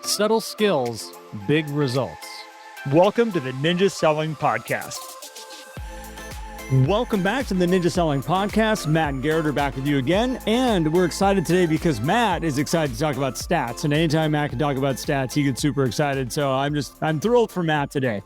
Subtle skills, big results. Welcome to the Ninja Selling Podcast. Welcome back to the Ninja Selling Podcast. Matt and Garrett are back with you again. And we're excited today because Matt is excited to talk about stats. And anytime Matt can talk about stats, he gets super excited. So I'm thrilled for Matt today.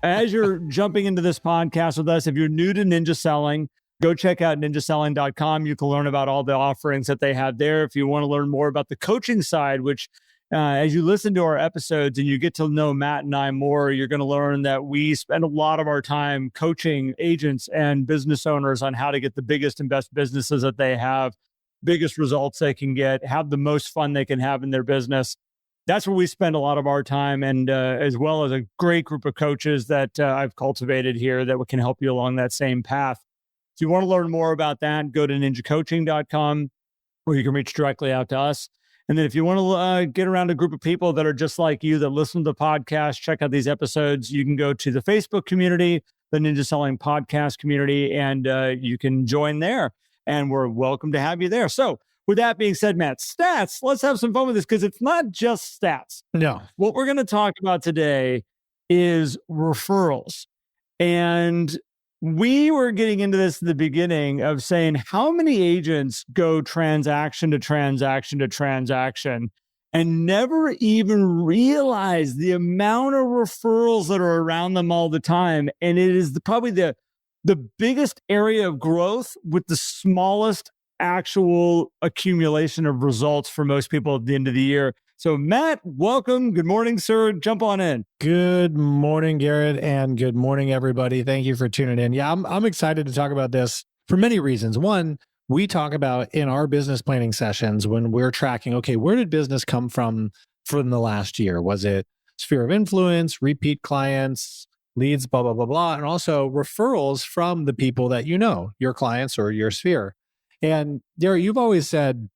As you're jumping into this podcast with us, if you're new to Ninja Selling, go check out ninjaselling.com. You can learn about all the offerings that they have there. If you want to learn more about the coaching side, which as you listen to our episodes and you get to know Matt and I more, you're going to learn that we spend a lot of our time coaching agents and business owners on how to get the biggest and best businesses that they have, biggest results they can get, have the most fun they can have in their business. That's where we spend a lot of our time, and as well as a great group of coaches that I've cultivated here that can help you along that same path. If you want to learn more about that, go to ninjacoaching.com, or you can reach directly out to us. And then if you want to get around a group of people that are just like you, that listen to the podcast, check out these episodes, you can go to the Facebook community, the Ninja Selling Podcast community, and you can join there. And we're welcome to have you there. So with that being said, Matt, stats, let's have some fun with this because it's not just stats. No. What we're going to talk about today is referrals. And we were getting into this in the beginning of saying how many agents go transaction to transaction to transaction and never even realize the amount of referrals that are around them all the time. And it is probably the biggest area of growth with the smallest actual accumulation of results for most people at the end of the year. So Matt, welcome. Good morning, sir. Jump on in. Good morning, Garrett, and good morning, everybody. Thank you for tuning in. Yeah, I'm excited to talk about this for many reasons. One, we talk about in our business planning sessions when we're tracking, okay, where did business come from the last year? Was it sphere of influence, repeat clients, leads, blah, blah, blah, blah, and also referrals from the people that you know, your clients or your sphere. And Garrett, you've always said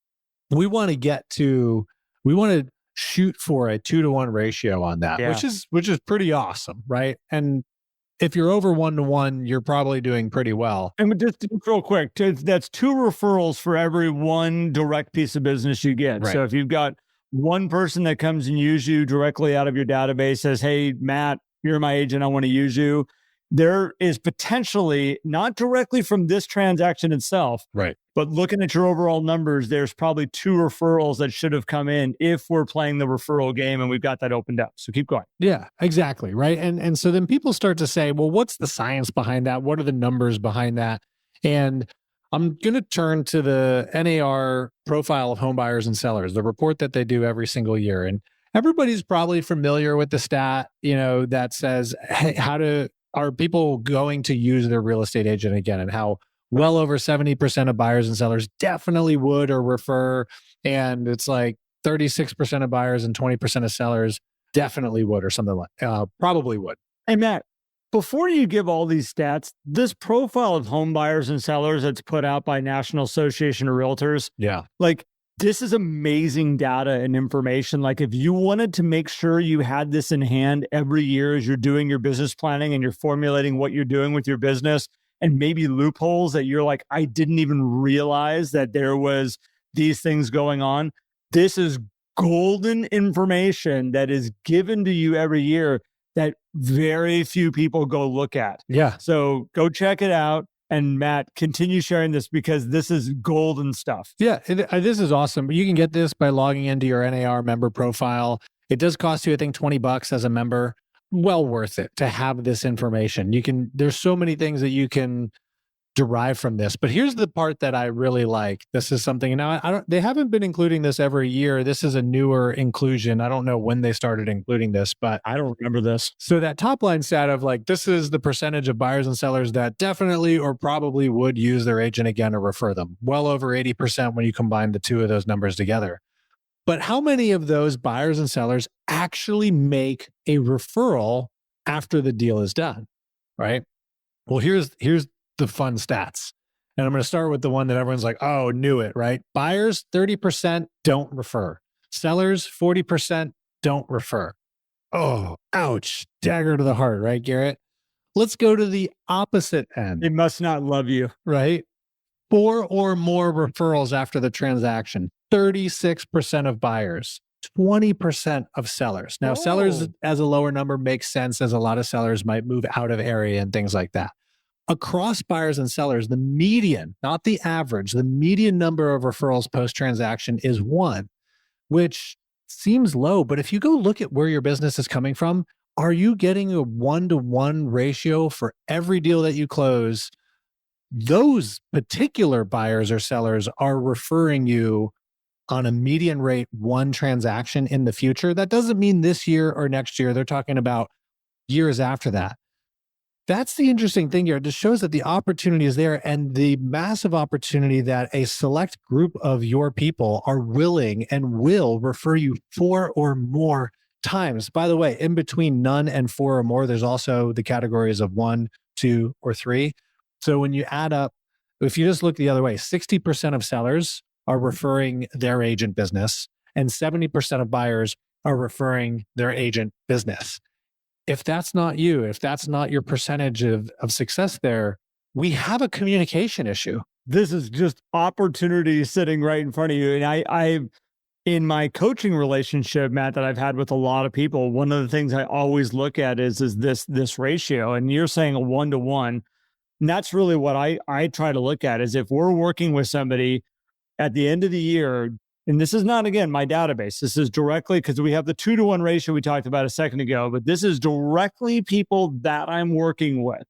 we want to shoot for a 2-to-1 ratio on that, Yeah. which is pretty awesome, right? And if you're over 1-to-1, you're probably doing pretty well. And just real quick, that's 2 referrals for every 1 direct piece of business you get. Right. So if you've got one person that comes and uses you directly out of your database, says, "Hey, Matt, you're my agent, I want to use you." There is potentially, not directly from this transaction itself, Right. but looking at your overall numbers, there's probably 2 referrals that should have come in if we're playing the referral game and we've got that opened up. So keep going. Yeah, exactly. Right. And so then people start to say, well, what's the science behind that? What are the numbers behind that? And I'm going to turn to the NAR profile of home buyers and sellers, the report that they do every single year. And everybody's probably familiar with the stat, that says, hey, are people going to use their real estate agent again, and how well over 70% of buyers and sellers definitely would or refer. And it's like 36% of buyers and 20% of sellers definitely would, or something like probably would. Hey, Matt, before you give all these stats, this profile of home buyers and sellers that's put out by National Association of Realtors, Yeah. This is amazing data and information. If you wanted to make sure you had this in hand every year as you're doing your business planning and you're formulating what you're doing with your business, and maybe loopholes that you're like, I didn't even realize that there was these things going on. This is golden information that is given to you every year that very few people go look at. Yeah. So go check it out. And Matt, continue sharing this because this is golden stuff. Yeah, this is awesome. You can get this by logging into your NAR member profile. It does cost you, I think, $20 as a member. Well worth it to have this information. There's so many things that you can derive from this. But here's the part that I really like. This is something, now they haven't been including this every year. This is a newer inclusion. I don't know when they started including this, but I don't remember this. So that top line stat of this is the percentage of buyers and sellers that definitely or probably would use their agent again or refer them. Well over 80% when you combine the 2 of those numbers together. But how many of those buyers and sellers actually make a referral after the deal is done, right? Well, here's the fun stats. And I'm going to start with the one that everyone's like, oh, knew it, right? Buyers, 30% don't refer. Sellers, 40% don't refer. Oh, ouch. Dagger to the heart, right, Garrett? Let's go to the opposite end. They must not love you. Right? 4 or more referrals after the transaction. 36% of buyers 20% of sellers. Now, sellers as a lower number makes sense, as a lot of sellers might move out of area and things like that. Across buyers and sellers, the median, not the average, the median number of referrals post-transaction is 1, which seems low. But if you go look at where your business is coming from, are you getting a 1-to-1 ratio for every deal that you close? Those particular buyers or sellers are referring you on a median rate 1 transaction in the future. That doesn't mean this year or next year. They're talking about years after that. That's the interesting thing here. It just shows that the opportunity is there, and the massive opportunity that a select group of your people are willing and will refer you 4 or more times. By the way, in between none and 4 or more, there's also the categories of 1, 2, or 3. So when you add up, if you just look the other way, 60% of sellers are referring their agent business, and 70% of buyers are referring their agent business. If that's not you, if that's not your percentage of success there, we have a communication issue. This is just opportunity sitting right in front of you. And I in my coaching relationship, Matt, that I've had with a lot of people, one of the things I always look at is this ratio. And you're saying a 1-to-1. And that's really what I try to look at, is if we're working with somebody at the end of the year, and this is not, again, my database. This is directly, because we have the 2-to-1 ratio we talked about a second ago, but this is directly people that I'm working with.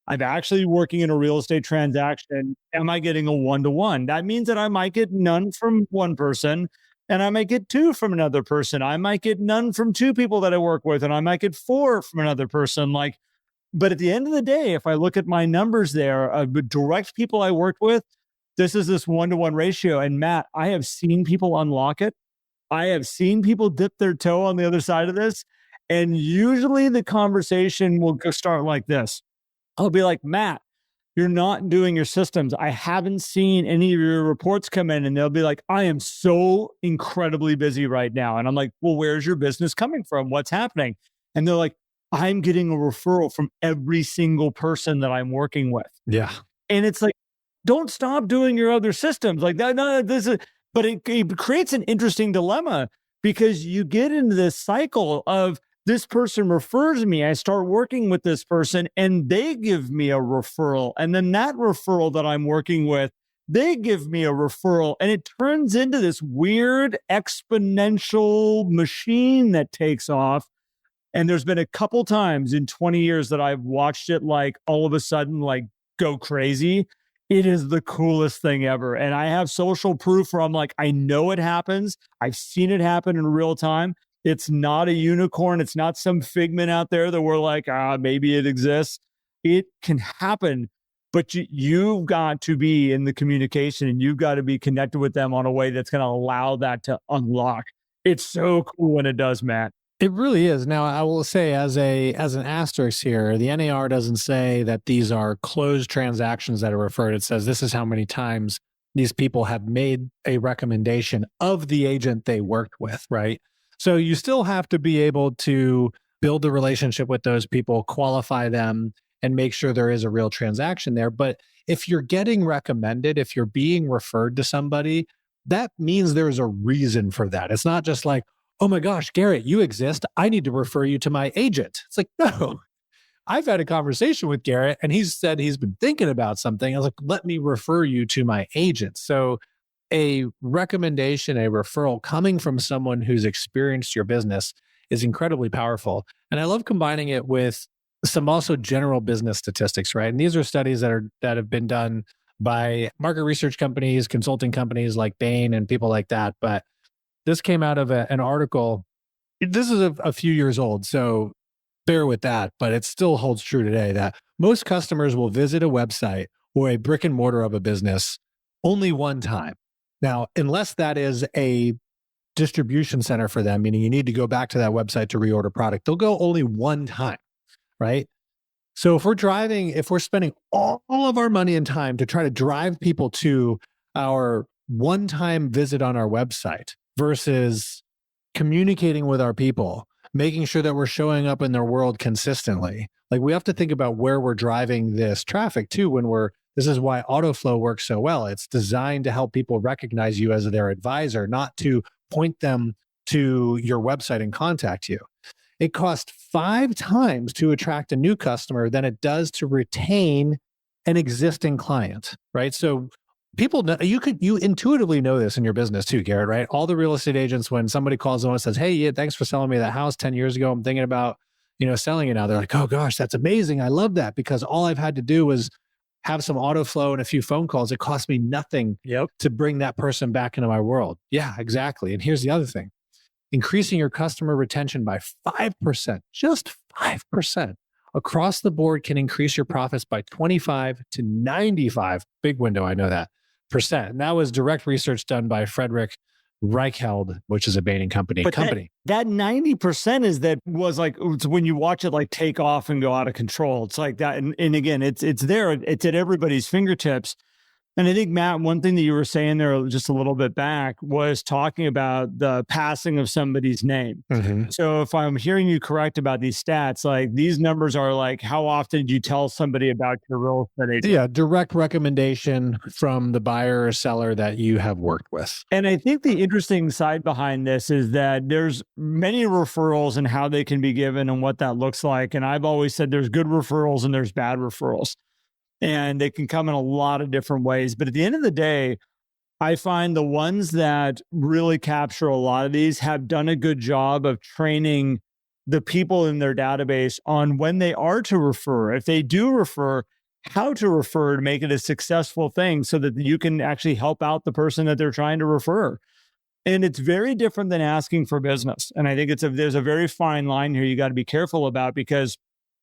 I'm actually working in a real estate transaction. Am I getting a 1-to-1? That means that I might get none from one person, and I might get 2 from another person. I might get none from 2 people that I work with, and I might get 4 from another person. But at the end of the day, if I look at my numbers there, the direct people I worked with, this is this 1-to-1 ratio. And Matt, I have seen people unlock it. I have seen people dip their toe on the other side of this. And usually the conversation will start like this. I'll be like, Matt, you're not doing your systems. I haven't seen any of your reports come in. And they'll be like, I am so incredibly busy right now. And I'm like, well, where's your business coming from? What's happening? And they're like, I'm getting a referral from every single person that I'm working with. Yeah. And it's like, don't stop doing your other systems like that. No, but it creates an interesting dilemma, because you get into this cycle of, this person refers me. I start working with this person and they give me a referral. And then that referral that I'm working with, they give me a referral. And it turns into this weird exponential machine that takes off. And there's been a couple times in 20 years that I've watched it all of a sudden go crazy. It is the coolest thing ever. And I have social proof where I'm like, I know it happens. I've seen it happen in real time. It's not a unicorn. It's not some figment out there that we're like, maybe it exists. It can happen, but you've got to be in the communication, and you've got to be connected with them on a way that's going to allow that to unlock. It's so cool when it does, Matt. It really is. Now, I will say, as an asterisk here, the NAR doesn't say that these are closed transactions that are referred. It says this is how many times these people have made a recommendation of the agent they worked with, right? So you still have to be able to build a relationship with those people, qualify them, and make sure there is a real transaction there. But if you're getting recommended, if you're being referred to somebody, that means there's a reason for that. It's not just like, oh my gosh, Garrett, you exist. I need to refer you to my agent. It's like, no, I've had a conversation with Garrett and he's said he's been thinking about something. I was like, let me refer you to my agent. So a recommendation, a referral coming from someone who's experienced your business is incredibly powerful. And I love combining it with some also general business statistics, right? And these are studies that have been done by market research companies, consulting companies like Bain and people like that. But this came out of an article. This is a few years old, so bear with that, but it still holds true today that most customers will visit a website or a brick and mortar of a business only one time. Now, unless that is a distribution center for them, meaning you need to go back to that website to reorder product, they'll go only one time, right? So if we're spending all of our money and time to try to drive people to our one-time visit on our website versus communicating with our people, making sure that we're showing up in their world consistently. Like, we have to think about where we're driving this traffic to this is why Autoflow works so well. It's designed to help people recognize you as their advisor, not to point them to your website and contact you. It costs 5 times to attract a new customer than it does to retain an existing client, right? So people know, you intuitively know this in your business too, Garrett, right? All the real estate agents, when somebody calls them and says, hey, yeah, thanks for selling me that house 10 years ago, I'm thinking about, selling it now. They're like, oh gosh, that's amazing. I love that, because all I've had to do was have some auto flow and a few phone calls. It cost me nothing to bring that person back into my world. Yeah, exactly. And here's the other thing. Increasing your customer retention by 5%, just 5% across the board can increase your profits by 25 to 95, big window, I know that, percent. And that was direct research done by Frederick Reichheld, which is a Bain company. But that 90% was like, it's when you watch it like take off and go out of control. It's like that. And again, it's there. It's at everybody's fingertips. And I think, Matt, one thing that you were saying there just a little bit back was talking about the passing of somebody's name. Mm-hmm. So if I'm hearing you correct about these stats, like these numbers are like, how often did you tell somebody about your real estate agent? Yeah, direct recommendation from the buyer or seller that you have worked with. And I think the interesting side behind this is that there's many referrals and how they can be given and what that looks like. And I've always said there's good referrals and there's bad referrals. And they can come in a lot of different ways. But at the end of the day, I find the ones that really capture a lot of these have done a good job of training the people in their database on when they are to refer. If they do refer, how to refer to make it a successful thing so that you can actually help out the person that they're trying to refer. And it's very different than asking for business. And I think there's a very fine line here you got to be careful about, because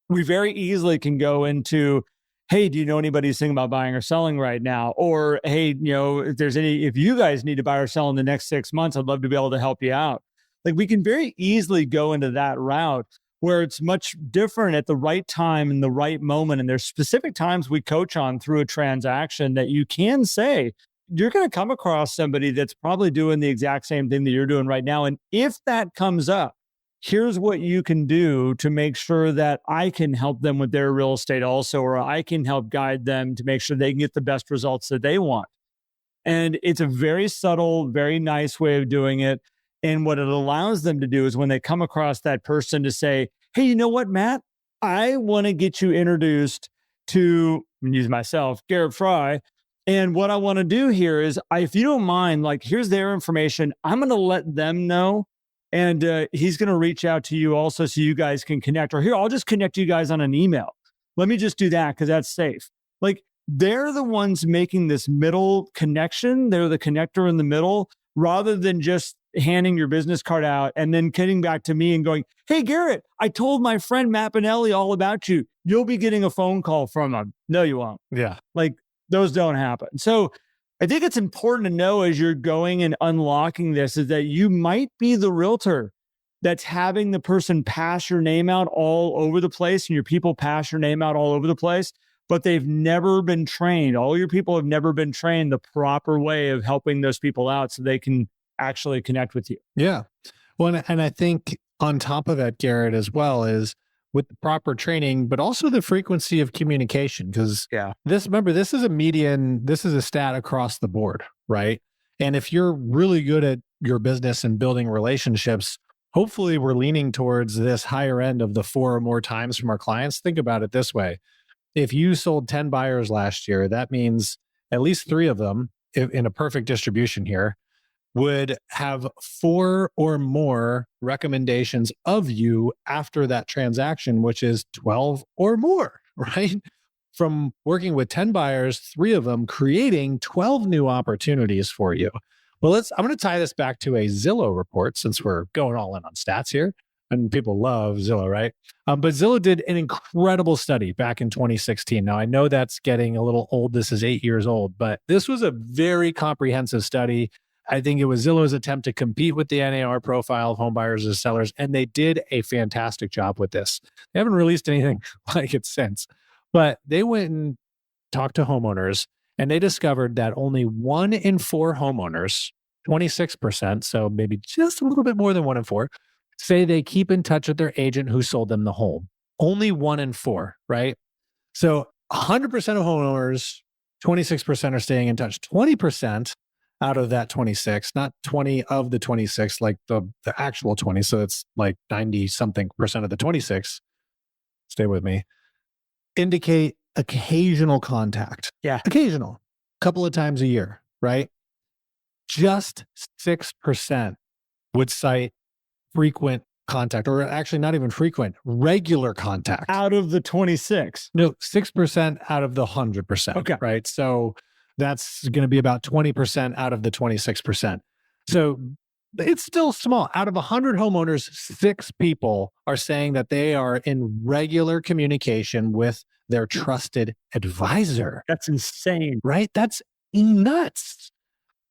we very easily can go into, hey, do you know anybody who's thinking about buying or selling right now? Or, hey, if you guys need to buy or sell in the next 6 months, I'd love to be able to help you out. Like, we can very easily go into that route where it's much different at the right time and the right moment. And there's specific times we coach on through a transaction that you can say, you're going to come across somebody that's probably doing the exact same thing that you're doing right now. And if that comes up, here's what you can do to make sure that I can help them with their real estate also, or I can help guide them to make sure they can get the best results that they want. And it's a very subtle, very nice way of doing it. And what it allows them to do is when they come across that person to say, hey, you know what, Matt, I want to get you introduced to, I'm going to use myself, Garrett Fry. And what I want to do here is, if you don't mind, like, here's their information. I'm going to let them know. And he's going to reach out to you also so you guys can connect. Or here, I'll just connect you guys on an email. Let me just do that because that's safe. Like, they're the ones making this middle connection. They're the connector in the middle, rather than just handing your business card out and then getting back to me and going, hey, Garrett, I told my friend Matt Pinelli all about you. You'll be getting a phone call from him. No, you won't. Yeah. Like, those don't happen. So I think it's important to know as you're going and unlocking this is that you might be the realtor that's having the person pass your name out all over the place, and your people pass your name out all over the place, but they've never been trained. All your people have never been trained the proper way of helping those people out so they can actually connect with you. Yeah. Well, and I think on top of that, Garrett, as well, is with the proper training, but also the frequency of communication. Because this is a median, this is a stat across the board, right? And if you're really good at your business and building relationships, hopefully we're leaning towards this higher end of the 4 or more times from our clients. Think about it this way. If you sold 10 buyers last year, that means at least 3 of them, in a perfect distribution here, would have 4 or more recommendations of you after that transaction, which is 12 or more, right? From working with 10 buyers, 3 of them creating 12 new opportunities for you. Well, I'm going to tie this back to a Zillow report, since we're going all in on stats here, and people love Zillow, right? But Zillow did an incredible study back in 2016. Now, I know that's getting a little old. This is 8 years old, but this was a very comprehensive study. I think it was Zillow's attempt to compete with the NAR profile of home buyers as sellers, and they did a fantastic job with this. They haven't released anything like it since, but they went and talked to homeowners, and they discovered that only 1 in 4 homeowners, 26%, so maybe just a little bit more than 1 in 4, say they keep in touch with their agent who sold them the home. Only 1 in 4, right? So 100% of homeowners, 26% are staying in touch. 20% out of that 26, not 20 of the 26, like the actual 20. So it's like 90 something percent of the 26. Stay with me. Indicate occasional contact. Yeah. Occasional, couple of times a year, right? Just 6% would cite frequent contact, or actually not even frequent, regular contact. Out of the 26. No, 6% out of the 100%. Okay. Right. So that's going to be about 20% out of the 26%. So it's still small. Out of 100 homeowners, 6 people are saying that they are in regular communication with their trusted advisor. That's insane. Right? That's nuts.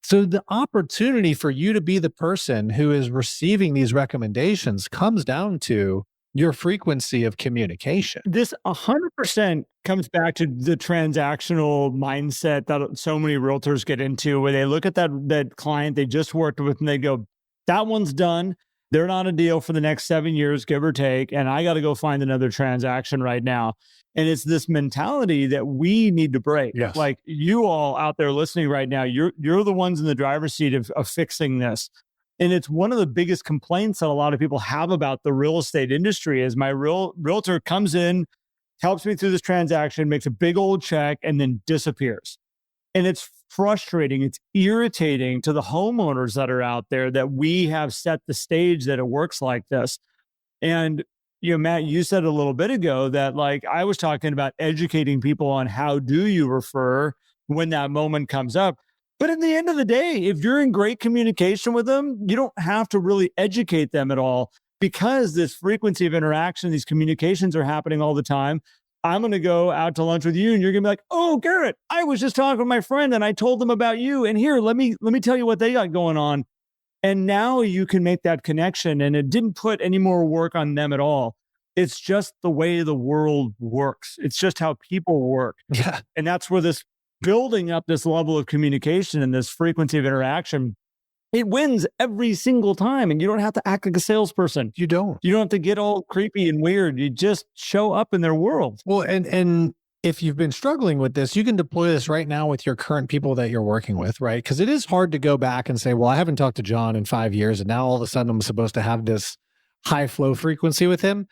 So the opportunity for you to be the person who is receiving these recommendations comes down to your frequency of communication. This 100% comes back to the transactional mindset that so many realtors get into, where they look at that client they just worked with and they go, that one's done. They're not a deal for the next 7 years, give or take. And I got to go find another transaction right now. And it's this mentality that we need to break. Yes. Like you all out there listening right now, you're the ones in the driver's seat of fixing this. And it's one of the biggest complaints that a lot of people have about the real estate industry is my realtor comes in, helps me through this transaction, makes a big old check, and then disappears. And it's frustrating. It's irritating to the homeowners that are out there that we have set the stage that it works like this. And, Matt, you said a little bit ago that like I was talking about educating people on how do you refer when that moment comes up. But at the end of the day, if you're in great communication with them, you don't have to really educate them at all because this frequency of interaction, these communications are happening all the time. I'm going to go out to lunch with you and you're going to be like, oh, Garrett, I was just talking with my friend and I told them about you. And here, let me tell you what they got going on. And now you can make that connection and it didn't put any more work on them at all. It's just the way the world works. It's just how people work. Yeah. And that's where this building up this level of communication and this frequency of interaction, it wins every single time. And you don't have to act like a salesperson. You don't. You don't have to get all creepy and weird. You just show up in their world. Well, and if you've been struggling with this, you can deploy this right now with your current people that you're working with, right? Because it is hard to go back and say, well, I haven't talked to John in 5 years, and now all of a sudden I'm supposed to have this high flow frequency with him.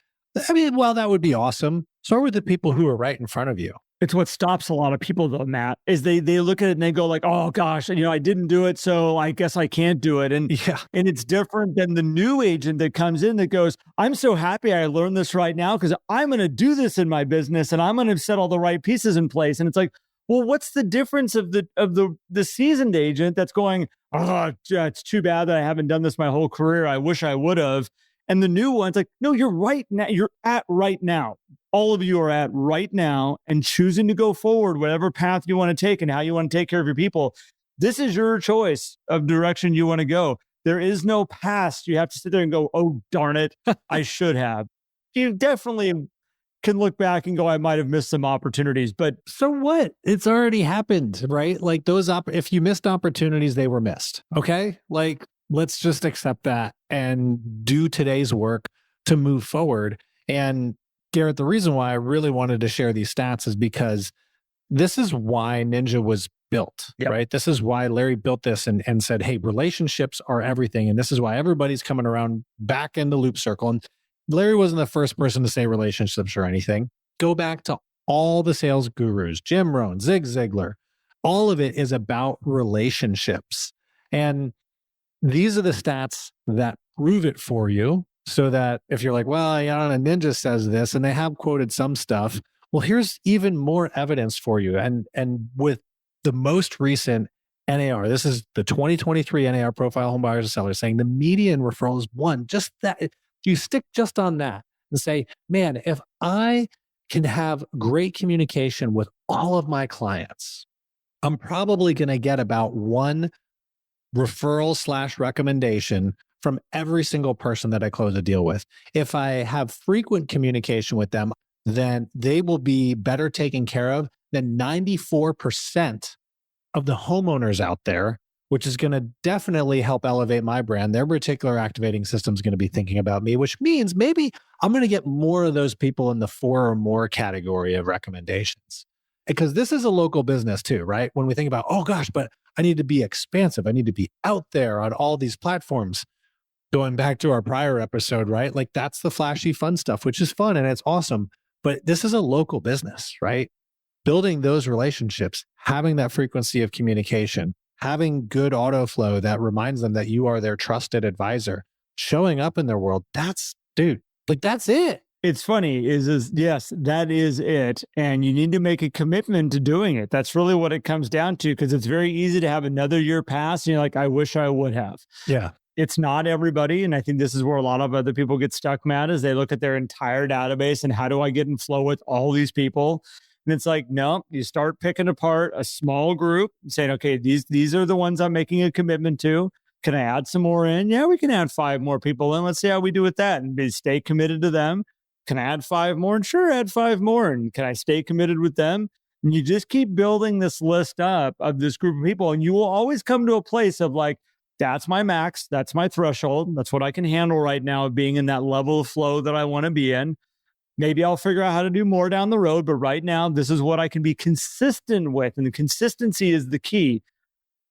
I mean, well, that would be awesome. Start with the people who are right in front of you. It's what stops a lot of people though, Matt, is they look at it and they go like, oh gosh, I didn't do it, so I guess I can't do it. And and it's different than the new agent that comes in that goes, I'm so happy I learned this right now because I'm going to do this in my business and I'm going to set all the right pieces in place. And it's like, well, what's the difference of the seasoned agent that's going, oh, it's too bad that I haven't done this my whole career. I wish I would have. And the new one's like, no, you're right now. You're at right now. All of you are at right now and choosing to go forward, whatever path you want to take and how you want to take care of your people. This is your choice of direction you want to go. There is no past. You have to sit there and go, oh, darn it, I should have. You definitely can look back and go, I might have missed some opportunities, but so what? It's already happened, right? Like if you missed opportunities, they were missed. Okay. Like, let's just accept that and do today's work to move forward. And Garrett, the reason why I really wanted to share these stats is because this is why Ninja was built, right? This is why Larry built this and said, hey, relationships are everything. And this is why everybody's coming around back in the loop circle. And Larry wasn't the first person to say relationships or anything. Go back to all the sales gurus, Jim Rohn, Zig Ziglar. All of it is about relationships. And these are the stats that prove it for you. So that if you're like, well, Ninja says this and they have quoted some stuff, well, here's even more evidence for you. And with the most recent NAR, this is the 2023 NAR profile home buyers and sellers saying the median referral is 1. Just that, you stick just on that and say, man, if I can have great communication with all of my clients, I'm probably going to get about 1 referral / recommendation from every single person that I close a deal with. If I have frequent communication with them, then they will be better taken care of than 94% of the homeowners out there, which is going to definitely help elevate my brand. Their particular activating system is going to be thinking about me, which means maybe I'm going to get more of those people in the 4 or more category of recommendations. Because this is a local business too, right? When we think about, oh gosh, but I need to be expansive. I need to be out there on all these platforms. Going back to our prior episode, right? Like that's the flashy fun stuff, which is fun and it's awesome. But this is a local business, right? Building those relationships, having that frequency of communication, having good auto flow that reminds them that you are their trusted advisor, showing up in their world. That's, dude, like that's it. It's funny is yes, that is it. And you need to make a commitment to doing it. That's really what it comes down to, because it's very easy to have another year pass and you're like, I wish I would have. Yeah. It's not everybody. And I think this is where a lot of other people get stuck, Matt, is they look at their entire database and how do I get in flow with all these people? And it's like, no, you start picking apart a small group and saying, okay, these are the ones I'm making a commitment to. Can I add some more in? Yeah, we can add 5 more people in. Let's see how we do with that and stay committed to them. Can I add 5 more? And sure, add 5 more. And can I stay committed with them? And you just keep building this list up of this group of people. And you will always come to a place of like, that's my max. That's my threshold. That's what I can handle right now, being in that level of flow that I want to be in. Maybe I'll figure out how to do more down the road. But right now, this is what I can be consistent with. And the consistency is the key.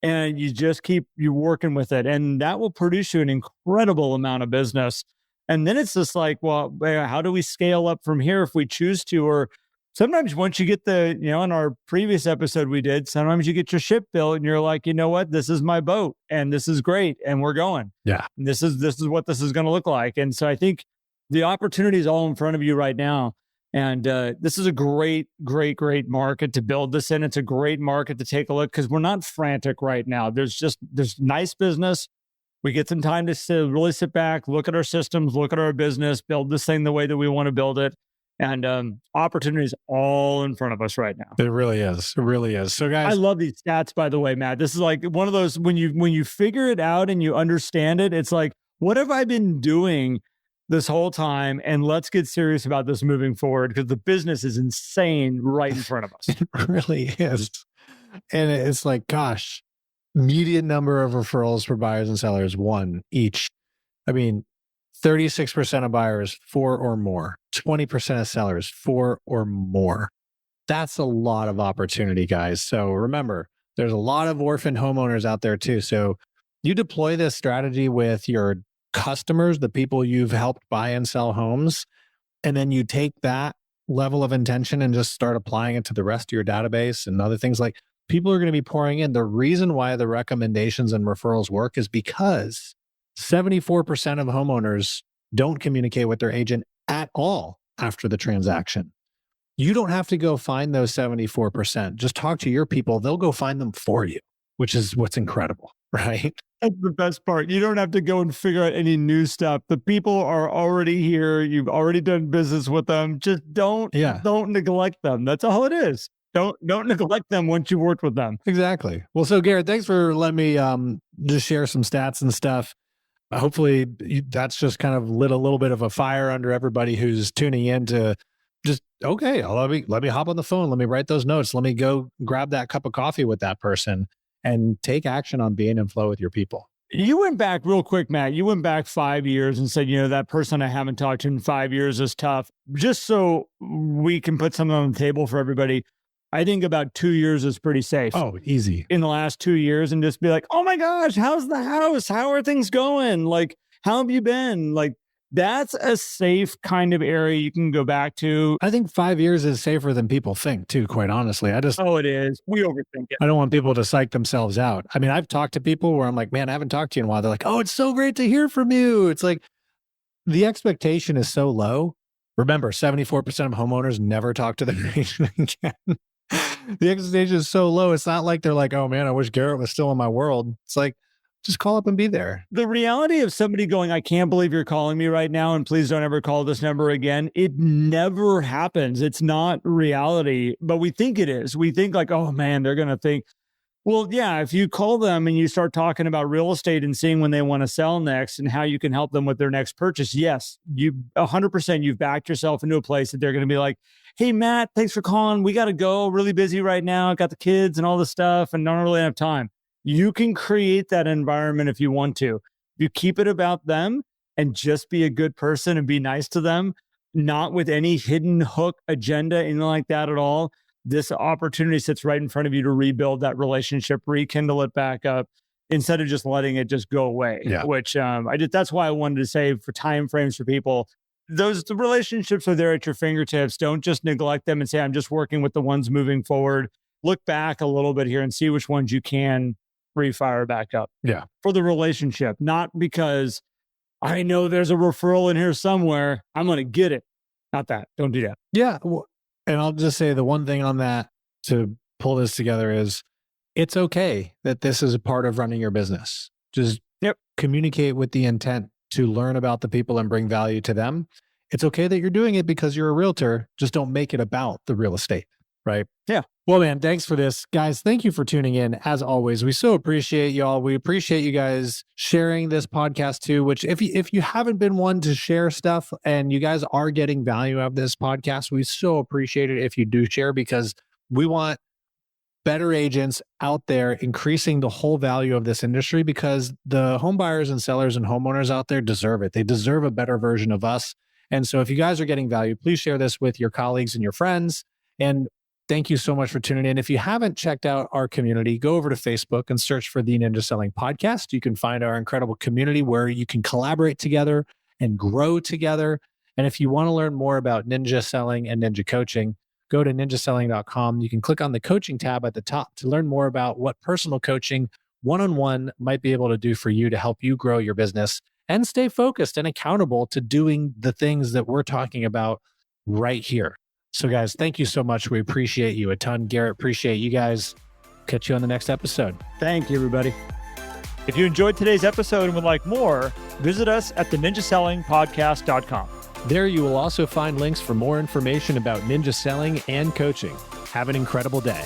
And you just keep you working with it. And that will produce you an incredible amount of business. And then it's just like, well, how do we scale up from here if we choose to? Or sometimes once you get in our previous episode we did, sometimes you get your ship built and you're like, you know what, this is my boat and this is great. And we're going. Yeah. And this is what this is going to look like. And so I think the opportunity is all in front of you right now. And this is a great market to build this in. It's a great market to take a look because we're not frantic right now. There's nice business. We get some time to really sit back, look at our systems, look at our business, build this thing the way that we want to build it. And opportunity is all in front of us right now. It really is. It really is. So guys, I love these stats, by the way, Matt. This is like one of those, when you figure it out and you understand it, it's like, what have I been doing this whole time? And let's get serious about this moving forward because the business is insane right in front of us. It really is. And it's like, gosh, median number of referrals for buyers and sellers, 1 each. I mean, 36% of buyers, 4 or more. 20% of sellers, 4 or more. That's a lot of opportunity, guys. So remember, there's a lot of orphan homeowners out there too. So you deploy this strategy with your customers, the people you've helped buy and sell homes, and then you take that level of intention and just start applying it to the rest of your database and other things. Like, people are going to be pouring in. The reason why the recommendations and referrals work is because 74% of homeowners don't communicate with their agent at all after the transaction. You don't have to go find those 74%. Just talk to your people. They'll go find them for you, which is what's incredible, right? That's the best part. You don't have to go and figure out any new stuff. The people are already here. You've already done business with them. Just don't neglect them. That's all it is. Don't neglect them once you've worked with them. Exactly. Well, so Garrett, thanks for letting me just share some stats and stuff. Hopefully that's just kind of lit a little bit of a fire under everybody who's tuning in to just, okay, let me hop on the phone. Let me write those notes. Let me go grab that cup of coffee with that person and take action on being in flow with your people. You went back real quick, Matt. You went back 5 years and said, that person I haven't talked to in 5 years is tough. Just so we can put something on the table for everybody, I think about 2 years is pretty safe. Oh, easy. In the last 2 years, and just be like, oh my gosh, how's the house? How are things going? Like, how have you been? Like, that's a safe kind of area you can go back to. I think 5 years is safer than people think too, quite honestly. It is. We overthink it. I don't want people to psych themselves out. I mean, I've talked to people where I'm like, man, I haven't talked to you in a while. They're like, oh, it's so great to hear from you. It's like, the expectation is so low. Remember, 74% of homeowners never talk to their agent again. The expectation is so low. It's not like they're like, oh man, I wish Garrett was still in my world. It's like, just call up and be there. The reality of somebody going, I can't believe you're calling me right now, and please don't ever call this number again. It never happens. It's not reality, but we think it is. We think like, oh man, they're going to think, well, yeah, if you call them and you start talking about real estate and seeing when they want to sell next and how you can help them with their next purchase, yes, you 100%, you've backed yourself into a place that they're going to be like, hey, Matt, thanks for calling. We got to go. Really busy right now. Got the kids and all the stuff and don't really have time. You can create that environment if you want to. You keep it about them and just be a good person and be nice to them, not with any hidden hook agenda, anything like that at all. this opportunity sits right in front of you to rebuild that relationship, rekindle it back up, instead of just letting it just go away. Yeah. Which that's why I wanted to say, for time frames for people, the relationships are there at your fingertips. Don't just neglect them and say, I'm just working with the ones moving forward. Look back a little bit here and see which ones you can refire back up. Yeah. For the relationship, not because I know there's a referral in here somewhere, I'm going to get it. Not that. Don't do that. Yeah. And I'll just say the one thing on that to pull this together is it's okay that this is a part of running your business. Just communicate with the intent to learn about the people and bring value to them. It's okay that you're doing it because you're a realtor. Just don't make it about the real estate, right? Yeah. Well, man, thanks for this. Guys, thank you for tuning in. As always, we so appreciate y'all. We appreciate you guys sharing this podcast too, which if you haven't been one to share stuff and you guys are getting value out of this podcast, we so appreciate it if you do share, because we want better agents out there increasing the whole value of this industry, because the home buyers and sellers and homeowners out there deserve it. They deserve a better version of us. And so if you guys are getting value, please share this with your colleagues and your friends. And thank you so much for tuning in. If you haven't checked out our community, go over to Facebook and search for the Ninja Selling Podcast. You can find our incredible community where you can collaborate together and grow together. And if you want to learn more about ninja selling and ninja coaching, go to ninjaselling.com. You can click on the coaching tab at the top to learn more about what personal coaching one-on-one might be able to do for you to help you grow your business and stay focused and accountable to doing the things that we're talking about right here. So guys, thank you so much. We appreciate you a ton. Garrett, appreciate you guys. Catch you on the next episode. Thank you, everybody. If you enjoyed today's episode and would like more, visit us at theninjasellingpodcast.com. There you will also find links for more information about ninja selling and coaching. Have an incredible day.